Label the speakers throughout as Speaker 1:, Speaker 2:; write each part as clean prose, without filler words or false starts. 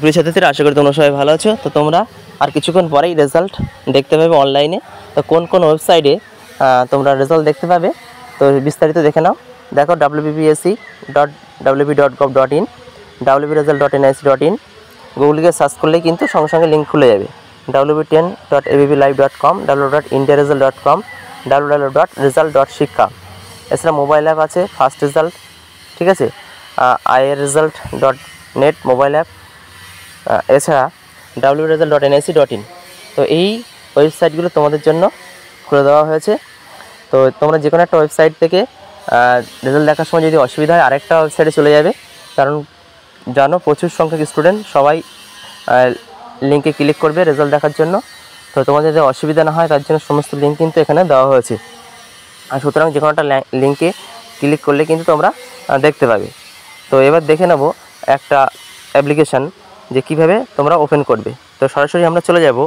Speaker 1: প্রিয় ছাত্রীরা, আশা করি তোমরা সবাই ভালো আছো। তো তোমরা আর কিছুক্ষণ পরেই রেজাল্ট দেখতে পাবে অনলাইনে। তো কোন কোন ওয়েবসাইটে তোমরা রেজাল্ট দেখতে পাবে তো বিস্তারিত দেখে নাও। দেখো wppsc.wp.gov.in, wpresult.nic.in, গুগল গিয়ে সার্চ করলেই কিন্তু সঙ্গে সঙ্গে লিঙ্ক খুলে যাবে। wp10.abblive.com, www.indiaresult.com, www.result.শিক্ষা। এছাড়া মোবাইল অ্যাপ আছে ফার্স্ট রেজাল্ট, ঠিক আছে, iresult.net মোবাইল অ্যাপ, এছাড়া wresult.nic.in। তো এই ওয়েবসাইটগুলো তোমাদের জন্য খুলে দেওয়া হয়েছে। তো তোমরা যে কোনো একটা ওয়েবসাইট থেকে রেজাল্ট দেখার সময় যদি অসুবিধা হয় আরেকটা ওয়েবসাইটে চলে যাবে, কারণ জানো প্রচুর সংখ্যক স্টুডেন্ট সবাই লিঙ্কে ক্লিক করবে রেজাল্ট দেখার জন্য। তো তোমাদের যদি অসুবিধা না হয় তার জন্য সমস্ত লিঙ্ক কিন্তু এখানে দেওয়া হয়েছে। আর সুতরাং যে কোনো একটা লিঙ্কে ক্লিক করলে কিন্তু তোমরা দেখতে পাবে। তো এবার দেখে নেব একটা অ্যাপ্লিকেশান যে কীভাবে তোমরা ওপেন করবে। তো সরাসরি আমরা চলে যাব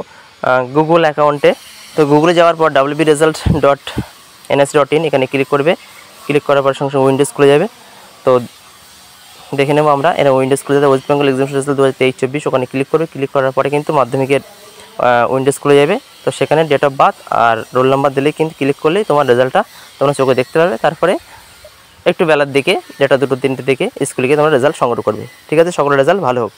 Speaker 1: গুগল অ্যাকাউন্টে। তো গুগলে যাওয়ার পর wpresult.nic.in এখানে ক্লিক করবে। ক্লিক করার পর সঙ্গে সঙ্গে উইন্ডোজ খুলে যাবে। তো দেখে নেব আমরা এরা উইন্ডোজ খুলে যাবে। ওয়েস্ট বেঙ্গল এক্সামিনেশন রেজাল্ট 2023-24 ওখানে ক্লিক করবে। ক্লিক করার পরে কিন্তু মাধ্যমিকের উইন্ডোজ খুলে যাবে। তো সেখানে ডেট অফ বার্থ আর রোল নাম্বার দিলেই কিন্তু ক্লিক করলেই তোমার রেজাল্টটা তোমরা চোখে দেখতে পাবে। তারপরে একটু বেলার দিকে, যেটা 2-3টে দিকে স্কুলে গিয়ে তোমরা রেজাল্ট সংগ্রহ করবে। ঠিক আছে, সকলের রেজাল্ট ভালো হোক।